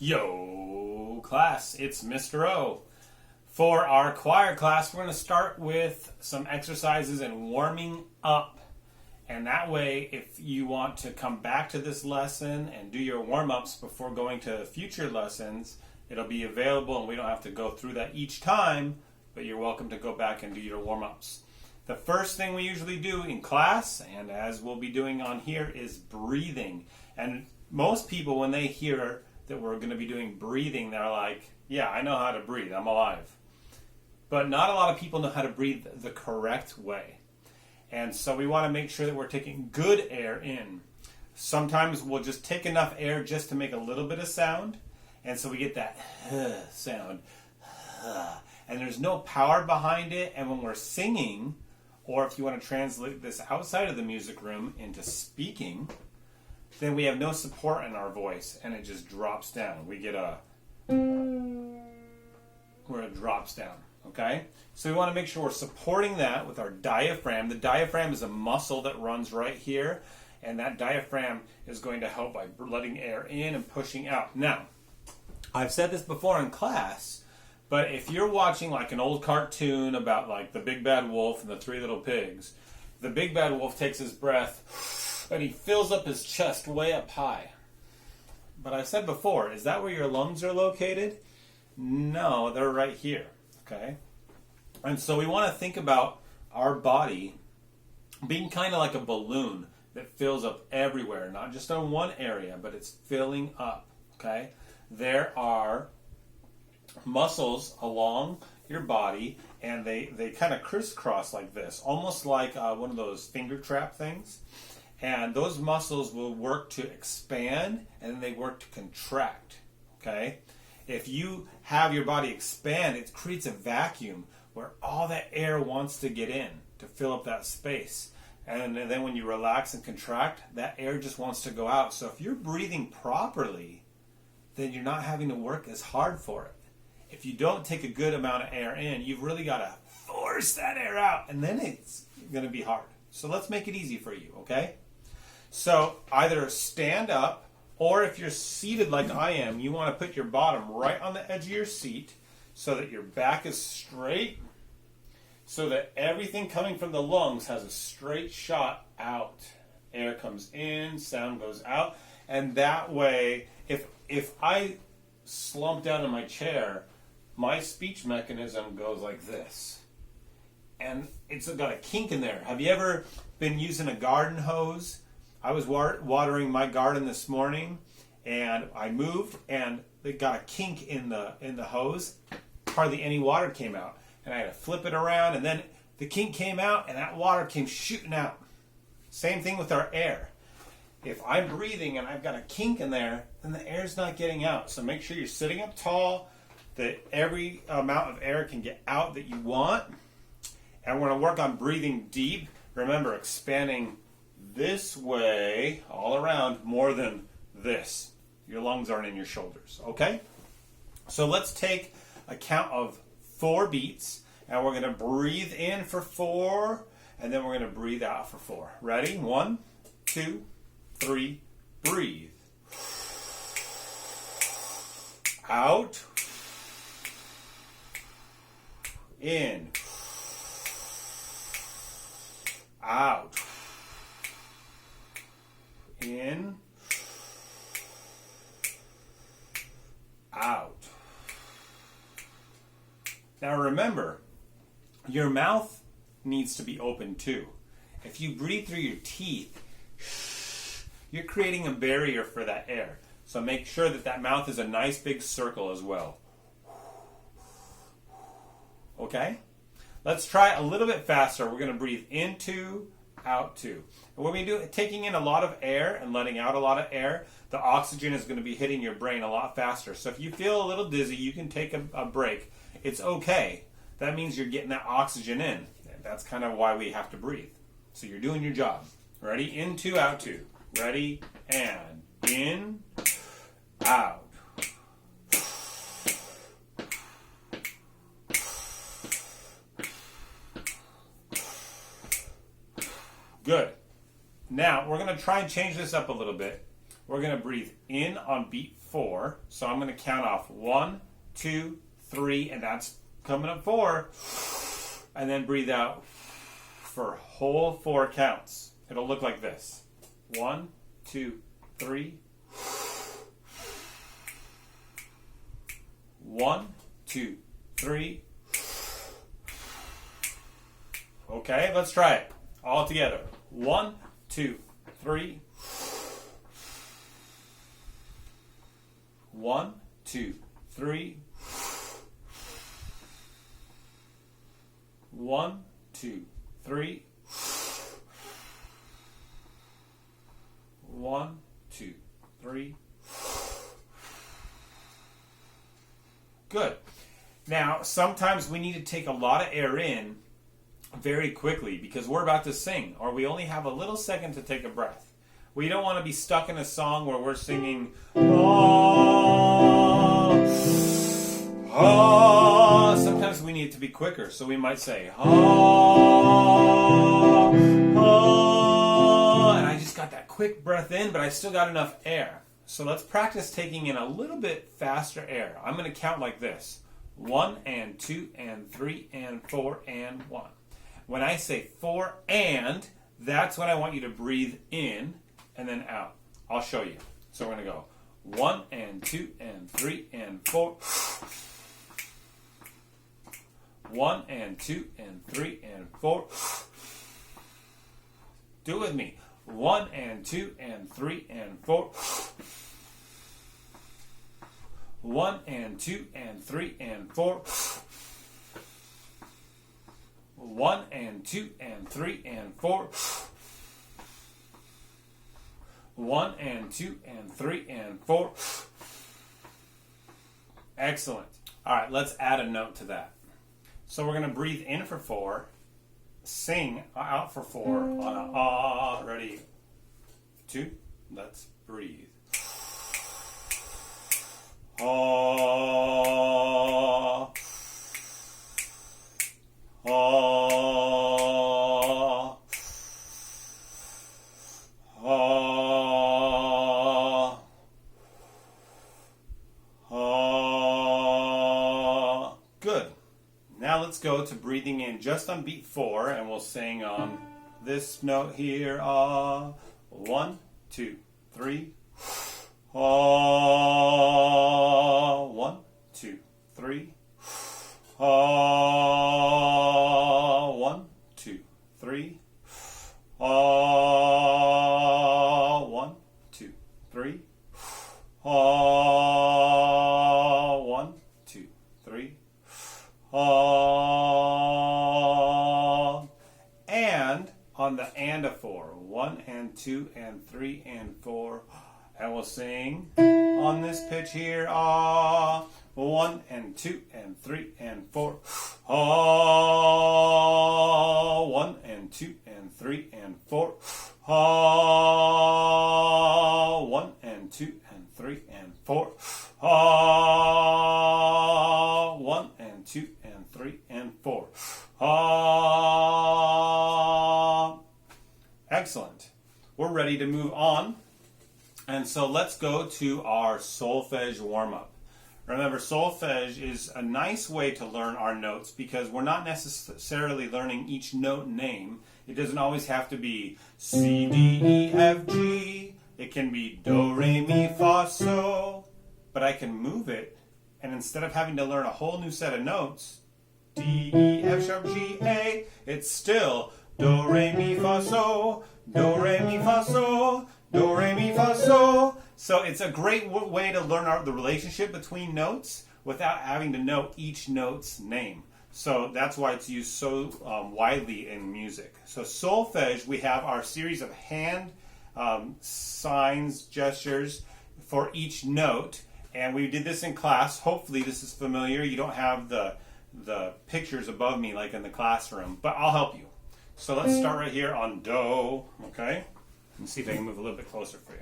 Yo, class, it's Mr. O. For our choir class, we're going to start with some exercises and warming up. And that way, if you want to come back to this lesson and do your warm-ups before going to future lessons, it'll be available and we don't have to go through that each time, but you're welcome to go back and do your warm-ups. The first thing we usually do in class, and as we'll be doing on here, is breathing. And most people, when they hear that we're going to be doing breathing, they're like, yeah, I know how to breathe, I'm alive. But not a lot of people know how to breathe the correct way. And so we want to make sure that we're taking good air in. Sometimes we'll just take enough air just to make a little bit of sound. And so we get that sound. And there's no power behind it. And when we're singing, or if you want to translate this outside of the music room into speaking, then we have no support in our voice and it just drops down. We get where it drops down. Okay? So we want to make sure we're supporting that with our diaphragm. The diaphragm is a muscle that runs right here, and that diaphragm is going to help by letting air in and pushing out. Now, I've said this before in class, but if you're watching like an old cartoon about like the big bad wolf and the three little pigs, the big bad wolf takes his breath and he fills up his chest way up high. But I said before, is that where your lungs are located? No, they're right here. Okay? And so we want to think about our body being kind of like a balloon that fills up everywhere, not just on one area, but it's filling up. Okay? There are muscles along your body, and they kind of crisscross like this, almost like one of those finger trap things. And those muscles will work to expand, and then they work to contract. Okay? If you have your body expand, it creates a vacuum where all that air wants to get in to fill up that space. And then when you relax and contract, that air just wants to go out. So if you're breathing properly, then you're not having to work as hard for it. If you don't take a good amount of air in, you've really got to force that air out, and then it's going to be hard. So let's make it easy for you, okay? So either stand up, or if you're seated like I am, you want to put your bottom right on the edge of your seat so that your back is straight, so that everything coming from the lungs has a straight shot out. Air comes in, sound goes out, and that way, if I slump down in my chair, my speech mechanism goes like this. And it's got a kink in there. Have you ever been using a garden hose? I was watering my garden this morning, and I moved, and it got a kink in the hose. Hardly any water came out, and I had to flip it around, and then the kink came out, and that water came shooting out. Same thing with our air. If I'm breathing and I've got a kink in there, then the air's not getting out. So make sure you're sitting up tall, that every amount of air can get out that you want. And we're going to work on breathing deep. Remember, expanding this way all around more than this. Your lungs aren't in your shoulders, okay? So let's take a count of 4 beats, and we're going to breathe in for 4, and then we're going to breathe out for 4. Ready? 1, 2, 3, breathe. Out. In. Out. In, out. Now remember, your mouth needs to be open too. If you breathe through your teeth, you're creating a barrier for that air. So make sure that that mouth is a nice big circle as well. Okay? Let's try a little bit faster. We're going to breathe in 2, out 2. And when we do taking in a lot of air and letting out a lot of air, the oxygen is going to be hitting your brain a lot faster. So if you feel a little dizzy, you can take a break. It's okay. That means you're getting that oxygen in. That's kind of why we have to breathe. So you're doing your job. Ready? In 2, out 2. Ready? And in, out. Good. Now, we're going to try and change this up a little bit. we're going to breathe in on beat 4. So I'm going to count off 1, 2, 3, and that's coming up 4. And then breathe out for whole 4 counts. It'll look like this. 1, 2, 3. 1, 2, 3. Okay, let's try it all together. 1, 2, 3. 1, 2, 3. 1, 2, 3. 1, 2, 3. Good. Now, sometimes we need to take a lot of air in very quickly because we're about to sing, or we only have a little second to take a breath. We don't want to be stuck in a song where we're singing, ah, ah. Sometimes we need it to be quicker, so we might say, ah, ah, and I just got that quick breath in, but I still got enough air. So let's practice taking in a little bit faster air. I'm going to count like this. 1 and 2 and 3 and 4 and 1. When I say 4 and, that's when I want you to breathe in and then out. I'll show you. So we're going to go 1 and 2 and 3 and 4. 1 and 2 and 3 and 4. Do it with me. 1 and 2 and 3 and 4. 1 and 2 and 3 and 4. 1 and 2 and 3 and 4. 1 and 2 and 3 and 4. Excellent. All right, let's add a note to that. So we're going to breathe in for 4, sing out for 4 on a ah. Ready? 2. Let's breathe. Ah. Ah. Ah. Ah. Good. Now let's go to breathing in just on beat 4, and we'll sing on this note here. Ah. 1, 2, 3. Ah. 1, 2, 3. Ah. 1, 2, 3. Ah. 1, 2, 3. Ah. 1, 2, 3. Ah. And on the and of 4. 1 and 2 and 3 and 4. And we'll sing on this pitch here. Ah. 1 and 2 and 3 and 4. Ah. 1 and 2 and 3 and 4. Ah. 1 and 2 and 3 and 4. Ah. 1 and 2 and 3 and 4. Ah. Excellent. We're ready to move on. And so let's go to our solfege warm-up. Remember, solfege is a nice way to learn our notes because we're not necessarily learning each note name. It doesn't always have to be C, D, E, F, G. It can be Do, Re, Mi, Fa, So. But I can move it, and instead of having to learn a whole new set of notes, D, E, F sharp, G, A, it's still Do, Re, Mi, Fa, So. Do, Re, Mi, Fa, So. Do, Re, Mi, Fa, So. So it's a great way to learn the relationship between notes without having to know each note's name. So that's why it's used so widely in music. So solfege, we have our series of hand signs, gestures for each note. And we did this in class. Hopefully this is familiar. You don't have the pictures above me like in the classroom, but I'll help you. So let's start right here on Do, okay? Let me see if I can move a little bit closer for you.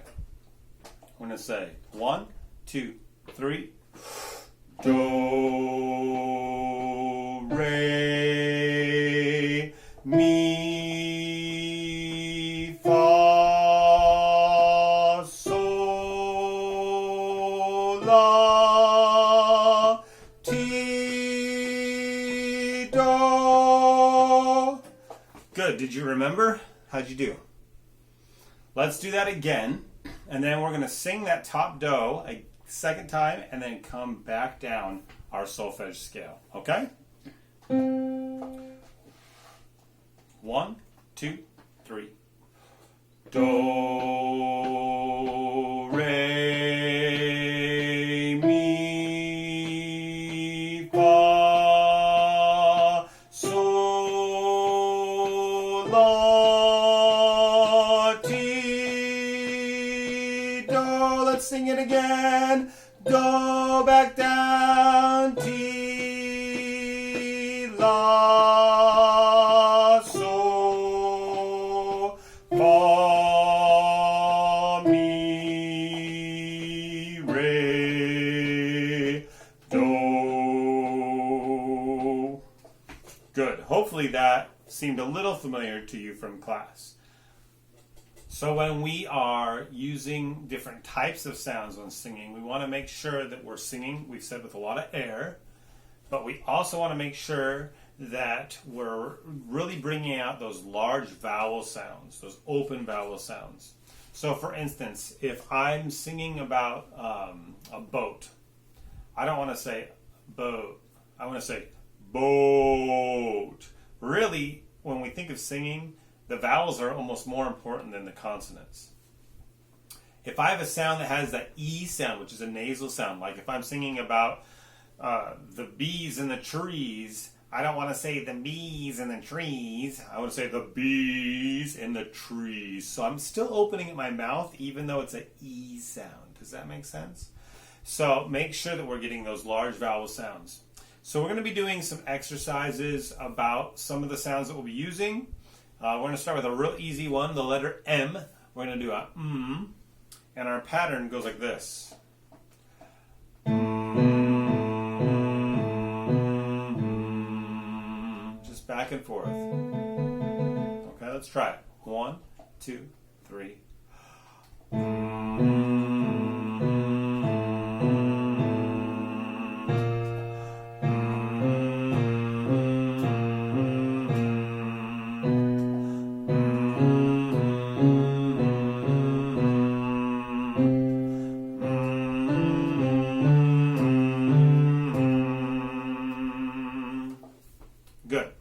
I'm going to say 1, 2, 3. Do, Re, Mi, Fa, So. la, ti, do. Good. Did you remember? How'd you do? Let's do that again. And then we're going to sing that top do a second time and then come back down our solfege scale. Okay? 1, 2, 3. Do, re, mi, fa, sol, la, ti, do. Let's sing it again. Do, back down, ti, la, sol, fa, mi, re, do. Good. Hopefully that seemed a little familiar to you from class. So when we are using different types of sounds when singing, we want to make sure that we're singing, we've said, with a lot of air, but we also want to make sure that we're really bringing out those large vowel sounds, those open vowel sounds. So for instance, if I'm singing about a boat, I don't want to say boat, I want to say boat. Really, when we think of singing, the vowels are almost more important than the consonants. If I have a sound that has that E sound, which is a nasal sound, like if I'm singing about the bees in the trees, I don't want to say the bees in the trees. I want to say the bees in the trees. So I'm still opening my mouth even though it's an E sound. Does that make sense? So make sure that we're getting those large vowel sounds. So we're going to be doing some exercises about some of the sounds that we'll be using. We're going to start with a real easy one, the letter M. We're going to do a and our pattern goes like this. Just back and forth. Okay, let's try it. 1, 2, 3. Good.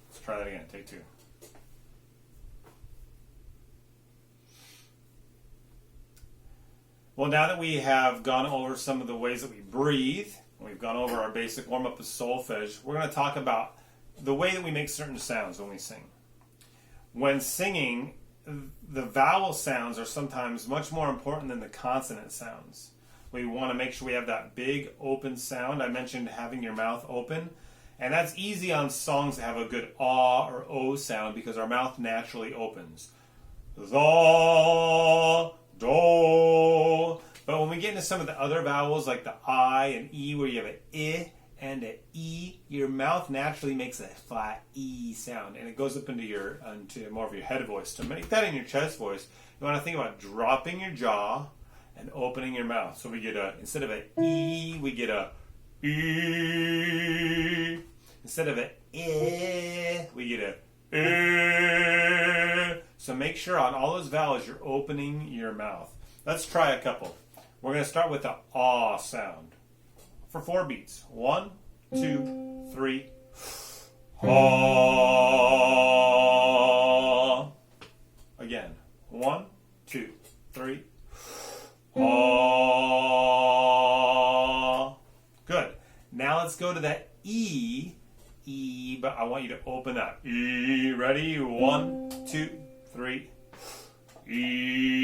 Let's try that again. Take 2. Well, now that we have gone over some of the ways that we breathe, we've gone over our basic warm-up of solfege, we're going to talk about the way that we make certain sounds when we sing. When singing, the vowel sounds are sometimes much more important than the consonant sounds. We want to make sure we have that big open sound. I mentioned having your mouth open, and that's easy on songs that have a good ah or o sound because our mouth naturally opens. The, do. But when we get into some of the other vowels like the I and E where you have an I and an E, your mouth naturally makes a flat E sound, and it goes up into more of your head voice. To make that in your chest voice, you want to think about dropping your jaw and opening your mouth. So we get instead of an E, we get a E. Instead of an I, we get a I. So make sure on all those vowels you're opening your mouth. Let's try a couple. We're going to start with the ah sound. For 4 beats. 1, 2, 3. Ah. Again. 1, 2, 3. Ah. Good. Now let's go to that E. E, but I want you to open up. E. Ready? 1, 2, 3. E.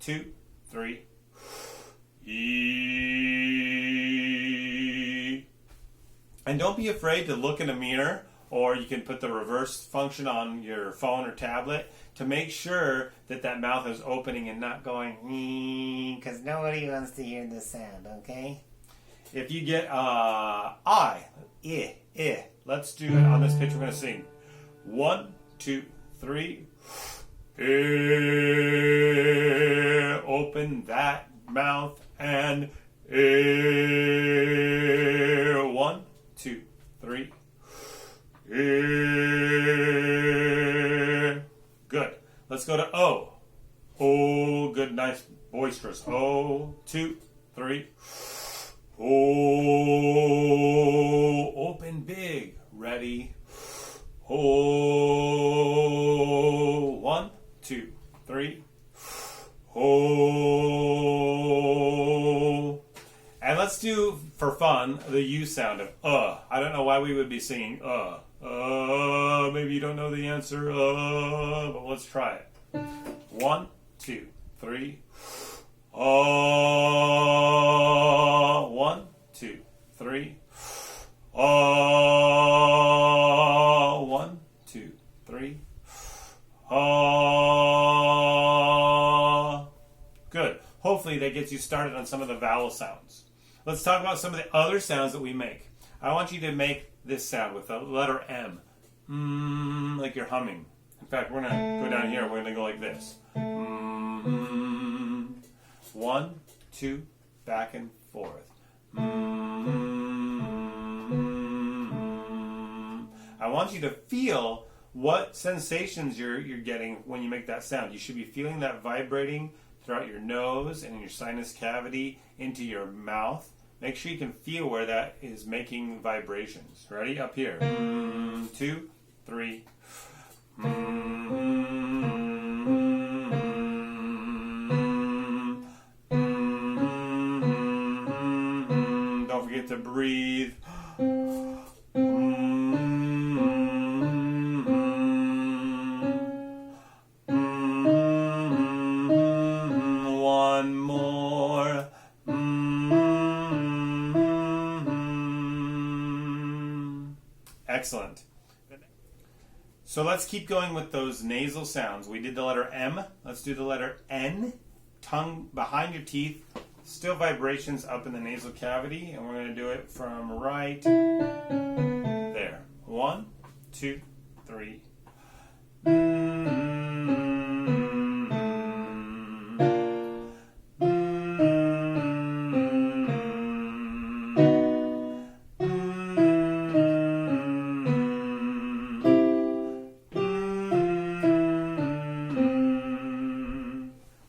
2, 3. E. And don't be afraid to look in a mirror, or you can put the reverse function on your phone or tablet to make sure that that mouth is opening and not going because nobody wants to hear this sound, okay? If you get I, let's do it on this pitch. We're going to sing. 1, 2, 3. Open that mouth and 1, 2, 3. Good. Let's go to O. Oh, good, nice, boisterous. O, 2, 3. Oh, open big. Ready. Oh, 1, 2, 3. Oh. And let's do, for fun, the U sound of I don't know why we would be singing maybe you don't know the answer, but let's try it. 1, 2, 3. 1, 2, 3. 1, 2, 3. Good. Hopefully that gets you started on some of the vowel sounds. Let's talk about some of the other sounds that we make. I want you to make this sound with the letter M. Like you're humming. In fact, we're going to go down here. We're going to go like this. 1, 2, back and forth. I want you to feel what sensations you're getting when you make that sound. You should be feeling that vibrating throughout your nose and in your sinus cavity into your mouth. Make sure you can feel where that is making vibrations. Ready? Up here. 2, 3. Don't forget to breathe. 1 more. Excellent. So let's keep going with those nasal sounds. We did the letter M. Let's do the letter N. Tongue behind your teeth. Still vibrations up in the nasal cavity. And we're going to do it from right there. 1, 2, 3.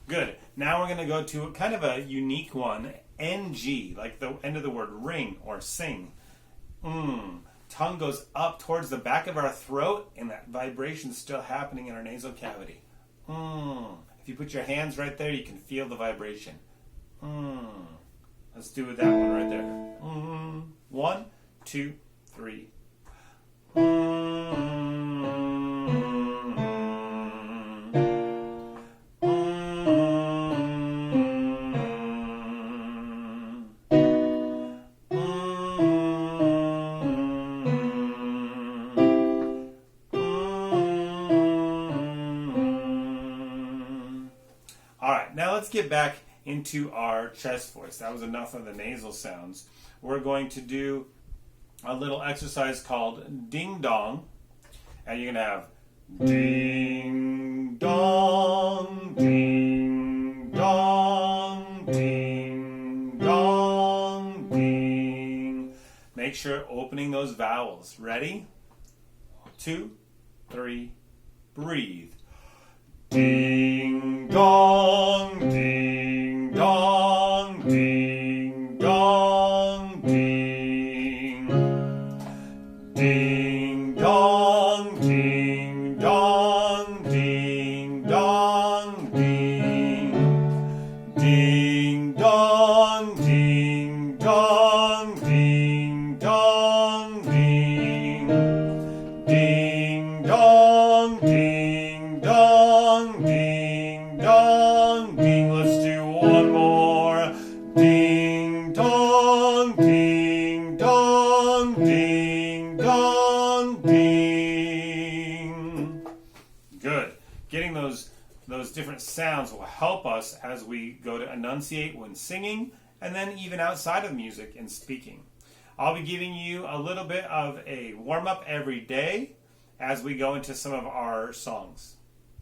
Good. Now we're going to go to kind of a unique one, NG, like the end of the word ring or sing. Tongue goes up towards the back of our throat, and that vibration is still happening in our nasal cavity. If you put your hands right there, you can feel the vibration. Let's do that one right there. 1, 2, 3. Now let's get back into our chest voice. That was enough of the nasal sounds. We're going to do a little exercise called ding dong. And you're going to have ding dong, ding dong, ding dong, ding. Make sure opening those vowels. Ready? 2, 3, breathe. Ding dong, ding dong, ding dong, ding. Ding dong, ding dong, ding dong, ding. Ding dong, ding dong, ding dong, ding. Ding dong, ding dong, ding dong, ding. Let's do one more. Ding dong, ding dong, ding dong, ding. Good. Getting those different sounds will help us as we go to enunciate when singing, and then even outside of music and speaking. I'll be giving you a little bit of a warm-up every day, as we go into some of our songs.